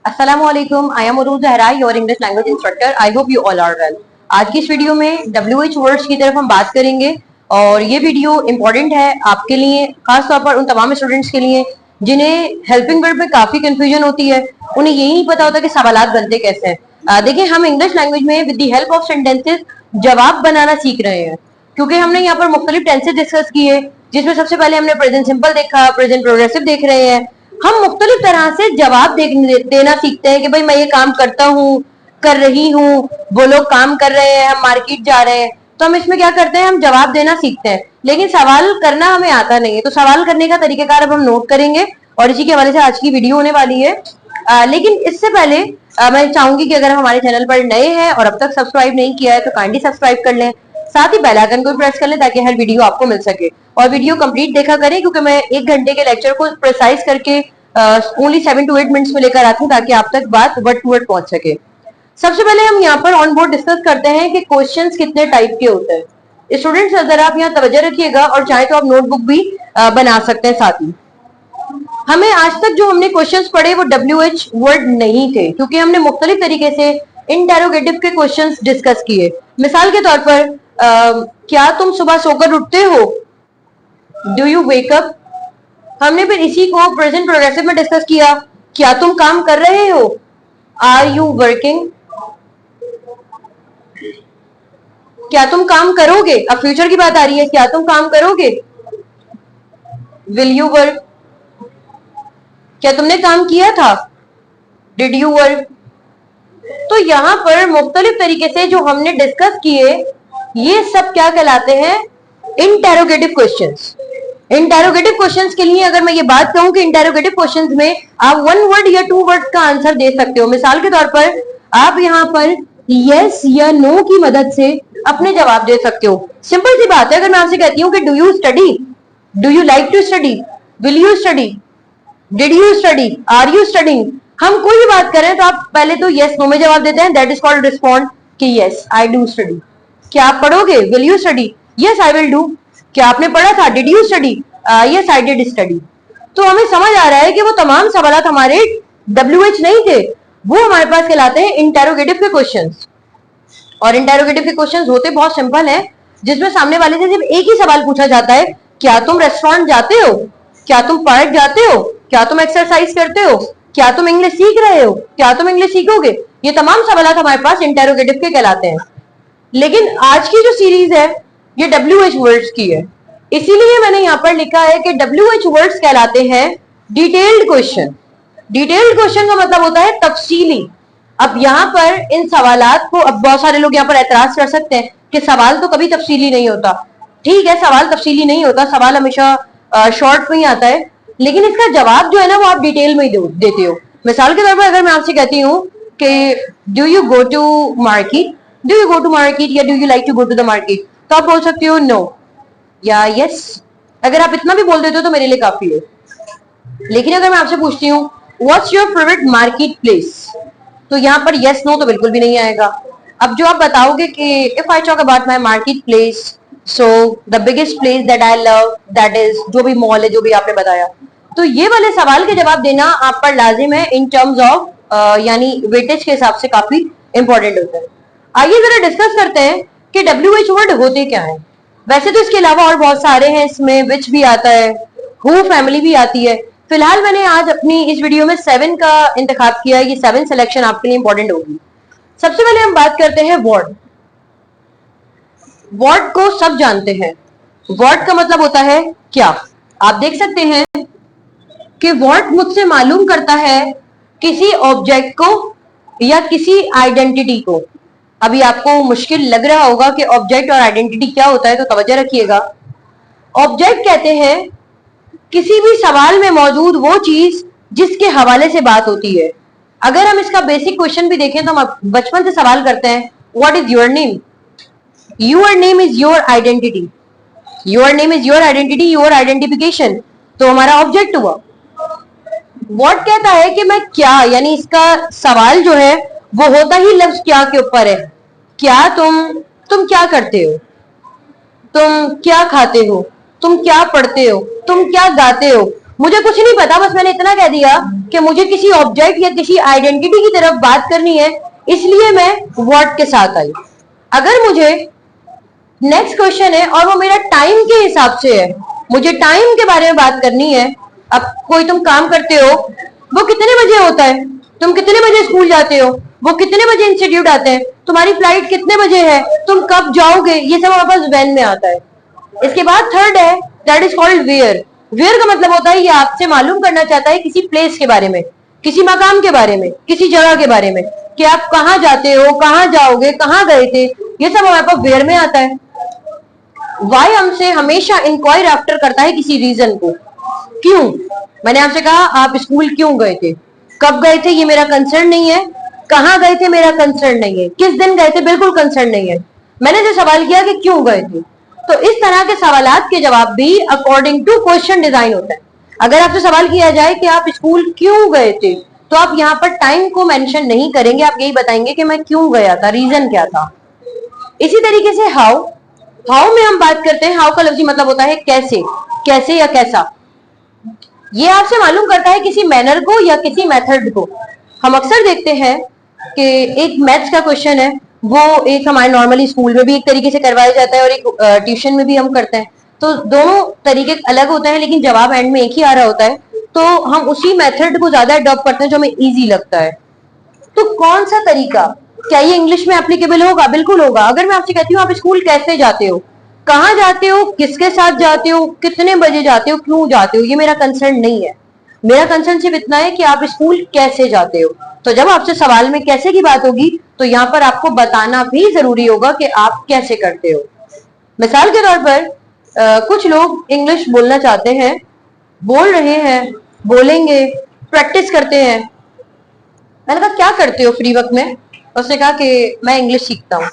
Assalamualaikum. I am Uruj Zahra, your English language instructor. I hope you all are well. आज की इस video में WH words की तरफ हम बात करेंगे और ये वीडियो इम्पोर्टेंट है आपके लिए, खास तौर पर उन तमाम स्टूडेंट्स के लिए जिन्हें हेल्पिंग वर्ब में काफी कंफ्यूजन होती है। उन्हें यही नहीं पता होता कि सवालात बनते कैसे हैं। देखिए, हम इंग्लिश लैंग्वेज में with the help of sentences जवाब बनाना सीख रहे हैं, क्योंकि हमने यहाँ पर मुख्तलिफ टेंसेस डिस्कस किए, जिसमें सबसे पहले हमने प्रेजेंट सिंपल देखा, प्रेजेंट प्रोग्रेसिव देख रहे हैं। हम मुख्तलिफ तरह से जवाब देना सीखते हैं कि भाई मैं ये काम करता हूँ, कर रही हूँ, वो लोग काम कर रहे हैं, हम मार्केट जा रहे हैं, तो हम इसमें क्या करते हैं, हम जवाब देना सीखते हैं, लेकिन सवाल करना हमें आता नहीं है। तो सवाल करने का तरीकेकार अब हम नोट करेंगे और इसी के हवाले से आज की वीडियो होने वाली है। लेकिन इससे पहले मैं चाहूंगी कि अगर हमारे चैनल पर नए हैं और अब तक सब्सक्राइब नहीं किया है तो काइंडली सब्सक्राइब कर लें, साथ ही बेल आइकन को प्रेस कर लें ताकि हर वीडियो आपको मिल सके। और वीडियो कंप्लीट देखा करें, क्योंकि मैं 1 घंटे के लेक्चर को प्रिसाइज करके ओनली 7 to 8 मिनट्स में लेकर आती हूँ ताकि आप तक बात वर्ड टू वर्ड पहुंच सके। सबसे पहले हम यहाँ पर ऑन बोर्ड डिस्कस करते हैं कि क्वेश्चंस कितने टाइप के होते हैं। स्टूडेंट्स, अगर आप यहाँ तवज्जो रखिएगा और चाहे तो आप नोटबुक भी बना सकते हैं। साथ ही हमें आज तक जो हमने क्वेश्चंस पढ़े वो WH वर्ड नहीं थे, क्योंकि हमने मुख्तलिफ तरीके से इंटेरोगेटिव के क्वेश्चंस डिस्कस किए। मिसाल के तौर पर क्या तुम सुबह सोकर उठते हो, डू यू वेक अप। हमने फिर इसी को प्रेजेंट प्रोग्रेसिव में डिस्कस किया, क्या तुम काम कर रहे हो, आर यू वर्किंग। क्या तुम काम करोगे, अब फ्यूचर की बात आ रही है, क्या तुम काम करोगे, विल यू वर्क। क्या तुमने काम किया था, डिड यू वर्क। तो यहां पर मुख्तलिफ तरीके से जो हमने डिस्कस किए, ये सब क्या कहलाते हैं, इंटेरोगेटिव क्वेश्चंस। इंटेरोगेटिव क्वेश्चंस के लिए अगर मैं ये बात कहूं कि इंटेरोगेटिव क्वेश्चंस में आप 1 वर्ड या 2 वर्ड का आंसर दे सकते हो। मिसाल के तौर पर आप यहां पर यस या नो की मदद से अपने जवाब दे सकते हो। सिंपल सी बात है, अगर मैं आपसे कहती हूँ कि do you study, do you like to study, will you study, did you study, are you studying. हम कोई भी बात करें तो आप पहले तो यस नो में जवाब देते हैं, दैट इज कॉल्ड रिस्पॉन्ड कि यस आई डू स्टडी। क्या आप पढ़ोगे, will you study, yes I will do. क्या आपने पढ़ा था, did you study, yes I did study. तो हमें समझ आ रहा है कि वो तमाम सवाल हमारे WH नहीं थे, वो हमारे पास कहलाते हैं इंटेरोगेटिव के क्वेश्चंस। और इंटेरोगेटिव के क्वेश्चंस होते बहुत सिंपल है, जिसमें सामने वाले से सिर्फ एक ही सवाल पूछा जाता है, क्या तुम रेस्टोरेंट जाते हो, क्या तुम पार्क जाते हो, क्या तुम एक्सरसाइज करते हो, क्या तुम इंग्लिश सीख रहे हो, क्या तुम इंग्लिश सीखोगे। ये तमाम सवाल हमारे पास इंटेरोगेटिव के कहलाते हैं। लेकिन आज की जो सीरीज है ये WH वर्ड्स की है, इसीलिए मैंने यहां पर लिखा है कि WH वर्ड्स कहलाते हैं डिटेल्ड क्वेश्चन। डिटेल्ड क्वेश्चन का मतलब होता है तफसीली। अब यहाँ पर इन सवालात को, अब बहुत सारे लोग यहाँ पर एतराज कर सकते हैं कि सवाल तो कभी तफसीली नहीं होता। ठीक है, सवाल तफसीली नहीं होता, सवाल हमेशा शॉर्ट में ही आता है, लेकिन इसका जवाब जो है ना वो आप डिटेल में ही देते हो। मिसाल के तौर पर अगर मैं आपसे कहती हूँ कि do you go to market, do you go to market या do you like to go to the market, तो आप बोल सकते हो नो या यस। अगर आप इतना भी बोल देते हो तो मेरे लिए काफी है। लेकिन अगर मैं आपसे पूछती हूँ what's your favourite market place, तो यहाँ पर यस नो तो बिल्कुल भी नहीं आएगा। अब जो आप बताओगे कि if I talk about my market place, so the biggest place that I love, that is, जो भी मॉल है, जो भी आपने बताया, तो ये वाले सवाल के जवाब देना आप पर लाजिम है इन टर्म्स ऑफ यानी वेटेज के हिसाब से काफी इंपॉर्टेंट होता है। आइए जरा डिस्कस करते हैं कि WH वर्ड होते क्या है। वैसे तो इसके अलावा और बहुत सारे हैं, इसमें विच भी आता है, हु फैमिली भी आती है। फिलहाल मैंने आज अपनी इस वीडियो में 7 का इंतखाब किया है, ये 7 सिलेक्शन आपके लिए इंपॉर्टेंट होगी। सबसे पहले हम बात करते हैं वर्ड। वर्ड को सब जानते हैं। वर्ड का मतलब होता है क्या। आप देख सकते हैं कि वर्ड मुझसे मालूम करता है किसी ऑब्जेक्ट को या किसी आइडेंटिटी को। अभी आपको मुश्किल लग रहा होगा कि ऑब्जेक्ट और आइडेंटिटी क्या होता है, तो तवज्जो रखिएगा। ऑब्जेक्ट कहते हैं किसी भी सवाल में मौजूद वो चीज जिसके हवाले से बात होती है। अगर हम इसका बेसिक क्वेश्चन भी देखें तो हम बचपन से सवाल करते हैं, what is your name, your name is your identity, your name is your identity, your identification, तो हमारा ऑब्जेक्ट हुआ। व्हाट कहता है कि मैं क्या, यानी इसका सवाल जो है वो होता ही लफ्ज क्या के ऊपर है। क्या तुम क्या करते हो, तुम क्या खाते हो, तुम क्या पढ़ते हो, तुम क्या गाते हो। मुझे कुछ नहीं पता, बस मैंने इतना कह दिया कि मुझे किसी ऑब्जेक्ट या किसी आइडेंटिटी की तरफ बात करनी है, इसलिए मैं व्हाट के साथ आई। अगर मुझे नेक्स्ट क्वेश्चन है और वो मेरा टाइम के हिसाब से है, मुझे टाइम के बारे में बात करनी है। अब कोई तुम काम करते हो, वो कितने बजे होता है, तुम कितने बजे स्कूल जाते हो, वो कितने बजे इंस्टीट्यूट आते हैं, तुम्हारी फ्लाइट कितने बजे है, तुम कब जाओगे, ये सब हमारे पास वैन में आता है। इसके बाद थर्ड है, that is called wear. Wear का मतलब होता है ये आपसे मालूम करना चाहता है किसी प्लेस के बारे में, किसी मकाम के बारे में, किसी जगह के बारे में, कि आप कहाँ जाते हो, कहाँ जाओगे, कहाँ गए थे, ये सब हमारे पास वेयर में आता है। वाई हमसे हमेशा इंक्वायर आफ्टर करता है किसी रीजन को। क्यों, मैंने आपसे कहा आप स्कूल क्यों गए थे, कब गए थे ये मेरा कंसर्न नहीं है, कहाँ गए थे मेरा कंसर्न नहीं है, किस दिन गए थे बिल्कुल कंसर्न नहीं है। मैंने जो सवाल किया कि क्यों गए थे, तो इस तरह के सवालात के जवाब भी अकॉर्डिंग टू क्वेश्चन डिजाइन होता है। अगर आपसे सवाल किया जाए कि आप स्कूल क्यों गए थे, तो आप यहाँ पर टाइम को मेंशन नहीं करेंगे, आप यही बताएंगे कि मैं क्यों गया था, रीजन क्या था। इसी तरीके से हाउ, हाउ में हम बात करते हैं, हाउ का लफ्जी मतलब होता है कैसे, कैसे या कैसा। ये आपसे मालूम करता है किसी मैनर को या किसी मेथड को। हम अक्सर देखते हैं कि एक मैथ्स का क्वेश्चन है, वो एक हमारे नॉर्मली स्कूल में भी एक तरीके से करवाया जाता है और एक ट्यूशन में भी हम करते हैं, तो दोनों तरीके अलग होते हैं लेकिन जवाब एंड में एक ही आ रहा होता है। तो हम उसी मेथड को ज्यादा अडॉप्ट करते हैं जो हमें इजी लगता है। तो कौन सा तरीका, क्या ये इंग्लिश में एप्लीकेबल होगा? बिल्कुल होगा। अगर मैं आपसे कहती हूँ आप स्कूल कैसे जाते हो, कहाँ जाते हो, किसके साथ जाते हो, कितने बजे जाते हो, क्यों जाते हो, ये मेरा कंसर्न नहीं है। मेरा कंसर्न सिर्फ इतना है कि आप स्कूल कैसे जाते हो। तो जब आपसे सवाल में कैसे की बात होगी तो यहाँ पर आपको बताना भी जरूरी होगा कि आप कैसे करते हो। मिसाल के तौर पर कुछ लोग इंग्लिश बोलना चाहते हैं, बोल रहे हैं, बोलेंगे, प्रैक्टिस करते हैं। मैंने कहा क्या करते हो फ्री वक्त में? उसने कहा कि मैं इंग्लिश सीखता हूँ।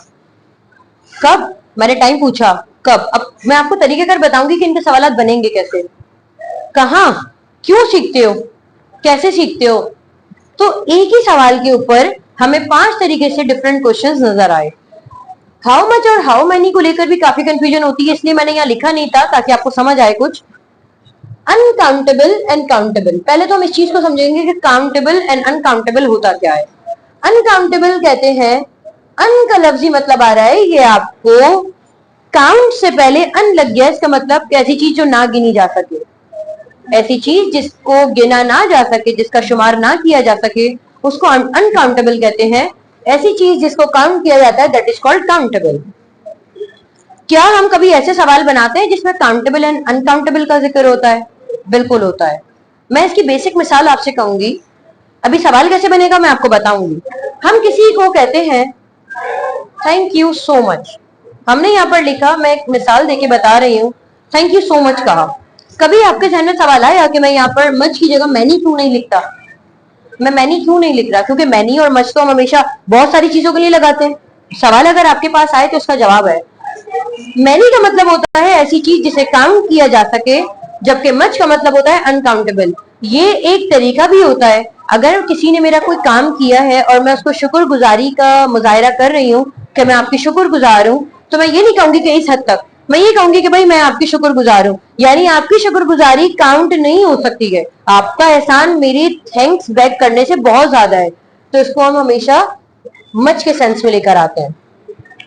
कब? मैंने टाइम पूछा कब। अब मैं आपको तरीकेकार बताऊंगी कि इनके सवाल बनेंगे कैसे, कहाँ, क्यों सीखते हो, कैसे सीखते हो। तो एक ही सवाल के ऊपर हमें 5 तरीके से डिफरेंट क्वेश्चंस नजर आए। हाउ मच और हाउ मैनी को लेकर भी काफी कंफ्यूजन होती है, इसलिए मैंने यहाँ लिखा नहीं था ताकि आपको समझ आए कुछ। अनकाउंटेबल एंड काउंटेबल, पहले तो हम इस चीज को समझेंगे कि काउंटेबल एंड अनकाउंटेबल होता क्या है। अनकाउंटेबल कहते हैं, अन का लफ्जी मतलब आ रहा है ये आपको काउंट से पहले अन लग गया, इसका मतलब ऐसी चीज जो ना गिनी जा सके, ऐसी चीज जिसको गिना ना जा सके, जिसका शुमार ना किया जा सके, उसको अनकाउंटेबल कहते हैं। ऐसी चीज जिसको काउंट किया जाता है दैट इज कॉल्ड काउंटेबल। क्या हम कभी ऐसे सवाल बनाते हैं जिसमें काउंटेबल एंड अनकाउंटेबल का जिक्र होता है? बिल्कुल होता है। मैं इसकी बेसिक मिसाल आपसे कहूंगी, अभी सवाल कैसे बनेगा मैं आपको बताऊंगी। हम किसी को कहते हैं थैंक यू सो मच, हमने यहाँ पर लिखा, मैं एक मिसाल देके बता रही हूँ, थैंक यू सो मच कहा। कभी आपके ध्यान में सवाल आया कि मैं यहाँ पर मच की जगह मैनी क्यों नहीं लिखता? मैं मैनी क्यों नहीं लिख रहा? क्योंकि मैनी और मच तो हम हमेशा बहुत सारी चीजों के लिए लगाते हैं। सवाल अगर आपके पास आए तो उसका जवाब है मैनी का मतलब होता है ऐसी चीज जिसे काउंट किया जा सके, जबकि मच का मतलब होता है अनकाउंटेबल। ये एक तरीका भी होता है, अगर किसी ने मेरा कोई काम किया है और मैं उसको शुक्रगुजारी का मुजाहिरा कर रही हूँ कि मैं आपकी शुक्रगुजार हूँ, तो मैं ये नहीं कहूंगी कि इस हद तक, मैं ये कहूंगी कि भाई मैं आपकी शुक्रगुजार हूँ, यानी आपकी शुक्रगुजारी काउंट नहीं हो सकती है, आपका एहसान मेरी थैंक्स बैक करने से बहुत ज्यादा है। तो इसको हम हमेशा मच के सेंस में लेकर आते हैं।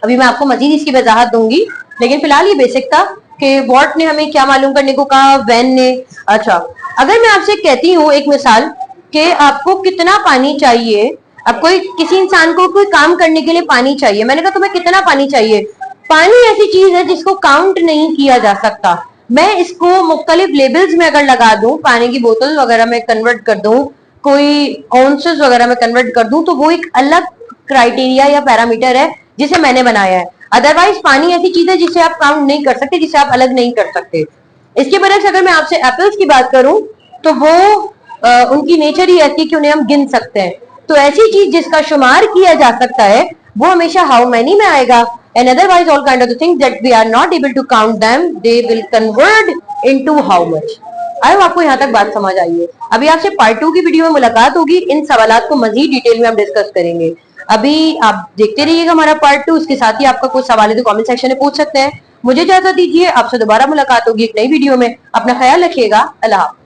अभी मैं आपको मजीद इसकी वजाहत दूंगी, लेकिन फिलहाल ये बेसिक था कि व्हाट ने हमें क्या मालूम करने को कहा, व्हेन ने। अच्छा, अगर मैं आपसे कहती हूँ एक मिसाल कि आपको कितना पानी चाहिए, अब कोई किसी इंसान को कोई काम करने के लिए पानी चाहिए, मैंने कहा तुम्हें कितना पानी चाहिए? पानी ऐसी चीज है जिसको काउंट नहीं किया जा सकता। मैं इसको मुख्तलिफ लेबल्स में अगर लगा दूं, पानी की बोतल वगैरह में कन्वर्ट कर दूं, कोई ऑन्सेस वगैरह में कन्वर्ट कर दूं, तो वो एक अलग क्राइटेरिया या पैरामीटर है जिसे मैंने बनाया है। अदरवाइज पानी ऐसी चीज है जिसे आप काउंट नहीं कर सकते, जिसे आप अलग नहीं कर सकते। इसके बरक्स अगर मैं आपसे एप्पल्स की बात करूं तो वो उनकी नेचर ही ऐसी कि उन्हें हम गिन सकते हैं। तो ऐसी चीज जिसका शुमार किया जा सकता है वो हमेशा हाउ मैनी में आएगा, and otherwise all kind of the things that we are not able to count them, they will convert into how much. I hope आपको यहाँ तक बात समझ आई है। अभी आपसे पार्ट 2 की वीडियो में मुलाकात होगी, इन सवालात को मजीद डिटेल में हम डिस्कस करेंगे। अभी आप देखते रहिएगा हमारा पार्ट 2, इसके साथ ही आपका कोई सवाल है तो कमेंट सेक्शन में पूछ सकते हैं। मुझे इजाजत दीजिए, आपसे दोबारा मुलाकात होगी एक नई वीडियो में। अपना ख्याल रखिएगा, अल्लाह हाफ़िज़।